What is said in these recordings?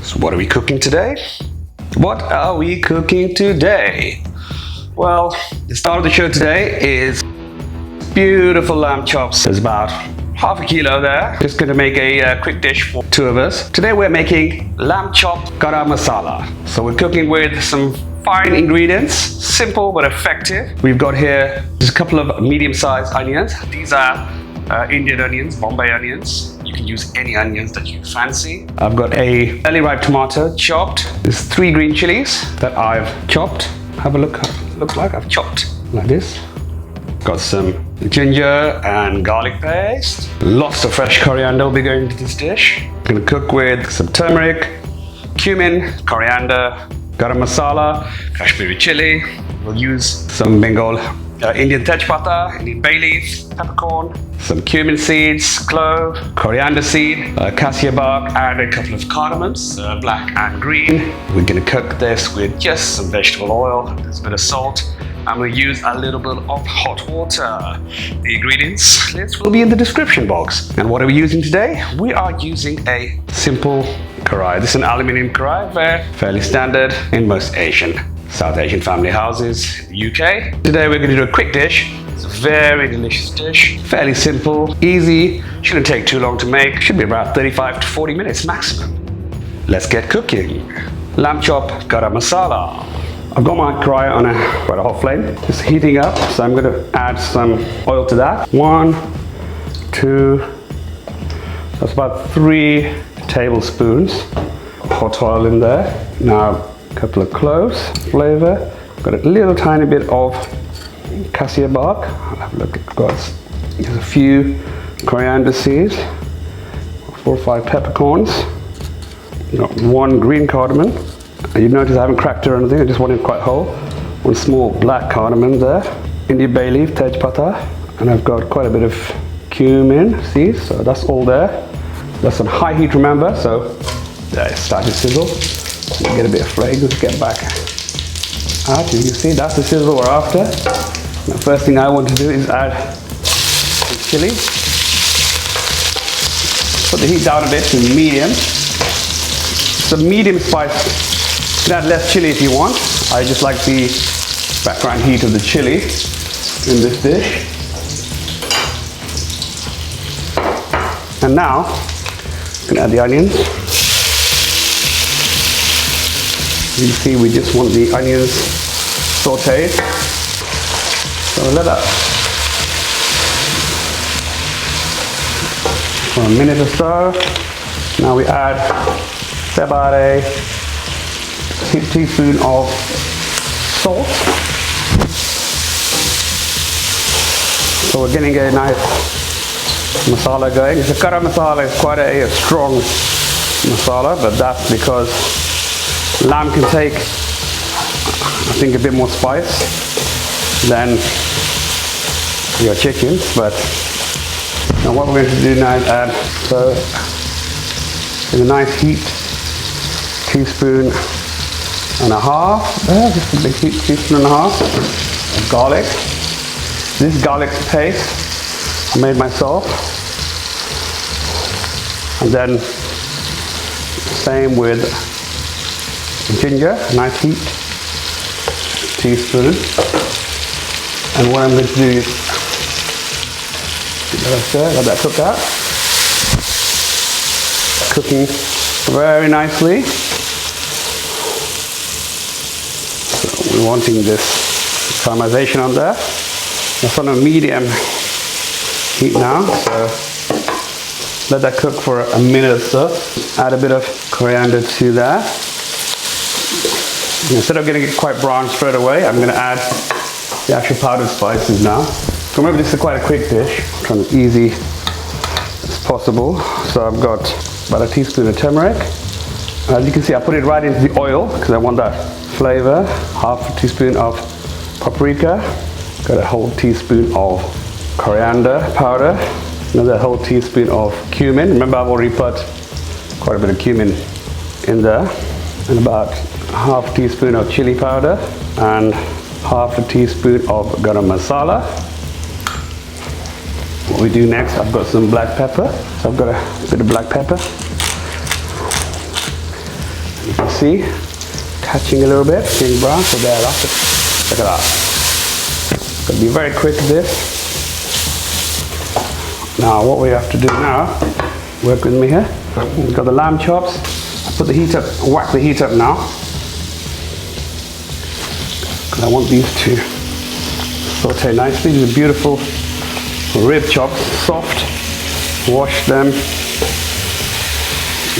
So what are we cooking today? What are we cooking today? Well, the start of the show today is beautiful lamb chops. There's about half a kilo there. Just going to make a quick dish for two of us. Today we're making lamb chop Garam masala. So we're cooking with some fine ingredients, simple but effective. We've got here just a couple of medium-sized onions. These are Indian onions, Bombay onions. You can use any onions that you fancy. I've got a fairly ripe tomato chopped. There's 3 green chilies that I've chopped. Have a look how it looks like. I've chopped like this. Got some ginger and garlic paste. Lots of fresh coriander will be going into this dish. I'm gonna cook with some turmeric, cumin, coriander, garam masala, Kashmiri chili. We'll use some Bengal Indian Tejpatta, Indian bay leaf, peppercorn, some cumin seeds, clove, coriander seed, Cassia bark, and a couple of cardamoms, black and green. We're gonna cook this with just some vegetable oil, there's a bit of salt. I'm going to use a little bit of hot water. The ingredients list will be in the description box. And what are we using today? We are using a simple karai. This is an aluminium karai, fairly standard in most South Asian family houses in the UK. Today we're going to do a quick dish. It's a very delicious dish. Fairly simple, easy, shouldn't take too long to make. Should be about 35 to 40 minutes maximum. Let's get cooking. Lamb chop garam masala. I've got my karai on a quite a hot flame. It's heating up, so I'm going to add some oil to that. 1, 2, that's about 3 tablespoons hot oil in there. Now a couple of cloves, flavor. Got a little tiny bit of cassia bark. I'll have a look. There's a few coriander seeds, 4 or 5 peppercorns. Got 1 green cardamom. You notice I haven't cracked it or anything, I just want it quite whole. 1 small black cardamom there. Indian bay leaf, Tejpatta. And I've got quite a bit of cumin seeds, so that's all there. That's on high heat, remember, so there, it's starting to sizzle. Get a bit of fragrance, get back out. You can see that's the sizzle we're after. The first thing I want to do is add some chili. Put the heat down a bit to medium. It's a medium spice. You can add less chili if you want. I just like the background heat of the chili in this dish. And now, I'm going to add the onions. You can see we just want the onions sauteed. So we'll let that for a minute or so. Now we add about a teaspoon of salt. So we're getting a nice masala going. The Karra masala is quite a strong masala, but that's because lamb can take, I think, a bit more spice than your chicken. But now what we're going to do now is add, so in a nice heat, teaspoon and a half, just a big teaspoon and a half of garlic. This garlic paste I made myself. And then same with ginger, nice heat, teaspoon. And what I'm going to do is let that cook out. Cooking very nicely. So we're wanting this caramelization on there. It's on a medium heat now, so let that cook for a minute or so. Add a bit of coriander to that. Instead of getting it quite brown straight away, I'm going to add the actual powdered spices now. So remember, this is quite a quick dish, trying as easy as possible. So I've got about a teaspoon of turmeric. As you can see, I put it right into the oil because I want that flavor. Half a teaspoon of paprika. Got a whole teaspoon of coriander powder. Another whole teaspoon of cumin. Remember, I've already put quite a bit of cumin in there. And about half a teaspoon of chili powder and half a teaspoon of garam masala. What we do next, I've got some black pepper. So I've got a bit of black pepper. You see, catching a little bit, getting brown. So there, that's it. Look at that. Gotta be very quick with this. Now, what we have to do now, work with me here. We've got the lamb chops. I put the heat up, whack the heat up now. Because I want these to saute nicely. These are beautiful rib chops, soft. Wash them.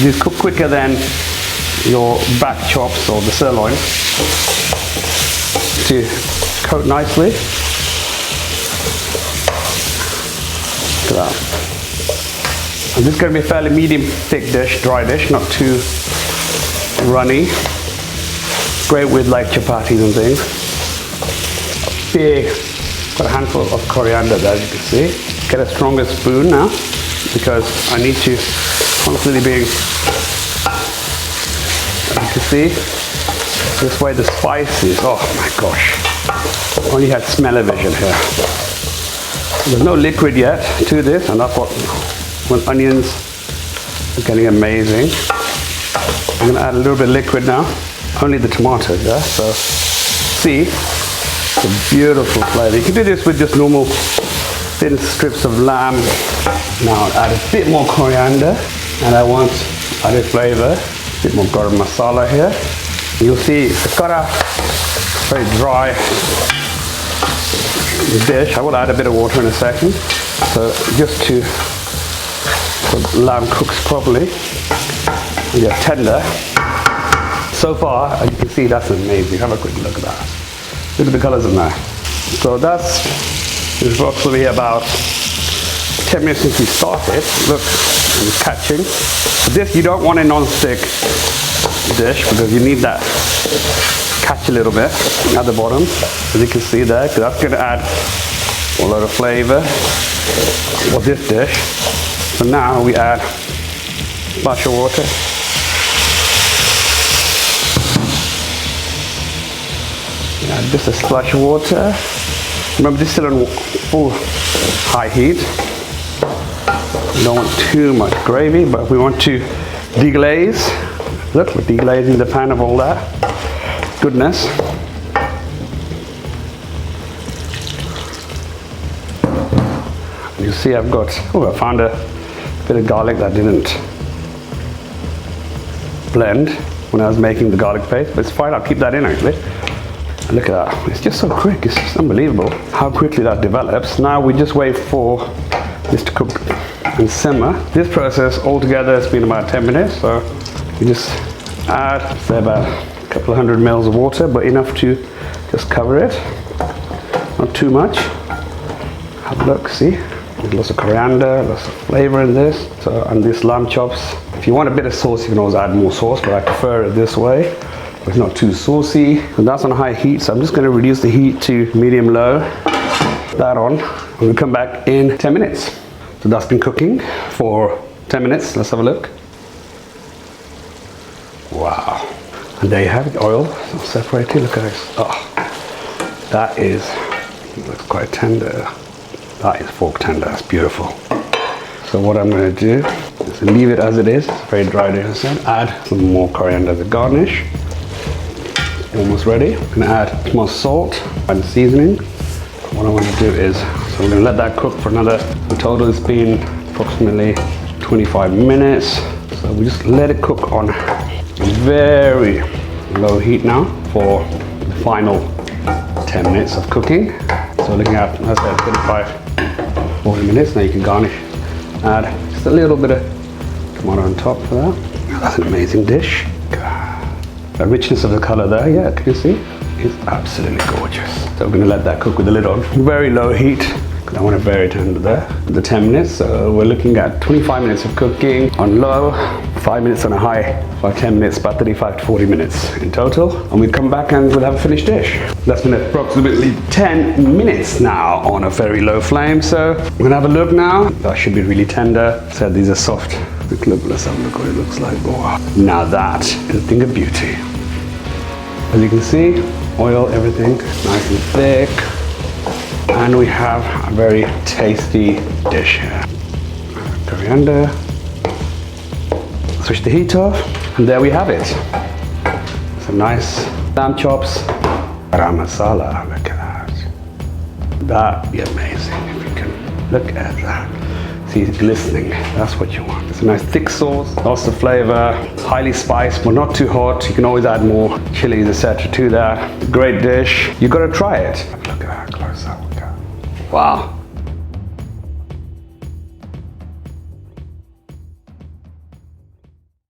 These cook quicker than your back chops or the sirloin. To coat nicely. Look at that. And this is going to be a fairly medium thick dish, dry dish, not too runny. Great with like chapatis and things. Big, got a handful of coriander there, as you can see. Get a stronger spoon now, because I need to constantly be, as you can see, this way the spices, oh my gosh. Only had smell-o-vision here. There's no liquid yet to this, and that's what, when onions are getting amazing. I'm going to add a little bit of liquid now, only the tomatoes there, so see, it's a beautiful flavor. You can do this with just normal thin strips of lamb. Now I'll add a bit more coriander, and I want added flavor, a bit more Garam Masala here. You'll see the Karra, very dry dish. I will add a bit of water in a second, so just to the lamb cooks properly and get tender. So far, as you can see, that's amazing. Have a quick look at that. Look at the colors in there. So that's approximately about 10 minutes since we started. Look, it's catching. But this, you don't want a non-stick dish, because you need that catch a little bit at the bottom, as you can see there, because that's going to add a lot of flavor for this dish. So now we add a splash of water. Add just a splash of water. Remember, this is still on full high heat. We don't want too much gravy, but we want to deglaze. Look, we're deglazing the pan of all that goodness. You see, I've got, I found a bit of garlic that didn't blend when I was making the garlic paste, but it's fine, I'll keep that in actually. And look at that, it's just so quick, it's just unbelievable how quickly that develops. Now we just wait for this to cook and simmer. This process altogether has been about 10 minutes, so you just add, say, about a couple of 100 mils of water, but enough to just cover it, not too much. Have a look, see? There's lots of coriander, lots of flavor in this. So, and these lamb chops, if you want a bit of sauce, you can always add more sauce, but I prefer it this way. It's not too saucy. And that's on high heat, so I'm just going to reduce the heat to medium-low. That on, and we'll come back in 10 minutes. So that's been cooking for 10 minutes. Let's have a look. Wow. And there you have it, oil separated. Look at this. Oh, that is, looks quite tender. That is fork tender, that's beautiful. So what I'm going to do is leave it as it is. It's very dry, as I said. Add some more coriander as a garnish. Almost ready. I'm going to add some more salt and seasoning. What I want to do is, so we're going to let that cook for another, in total it's been approximately 25 minutes. So we just let it cook on very low heat now for the final 10 minutes of cooking. So looking at, as I said, 35, 40 minutes. Now you can garnish. Add just a little bit of tomato on top for that. That's an amazing dish. The richness of the color there, yeah, can you see? It's absolutely gorgeous. So we're going to let that cook with the lid on. Very low heat, because I want it very tender there. The 10 minutes, so we're looking at 25 minutes of cooking on low, 5 minutes on a high, about 10 minutes, about 35 to 40 minutes in total. And we'll come back and we'll have a finished dish. That's been approximately 10 minutes now on a very low flame. So we're going to have a look now. That should be really tender. So these are soft. Look, let's have a look what it looks like. Wow. Now that is a thing of beauty. As you can see, oil, everything nice and thick. And we have a very tasty dish here. Coriander. Switch the heat off, and there we have it. Some nice lamb chops. Garam masala, look at that. That'd be amazing if you can look at that. See, it's glistening. That's what you want. It's a nice thick sauce, lots of flavor, highly spiced, but not too hot. You can always add more chilies, etc. to that. Great dish. You gotta try it. Look at that close up. Wow.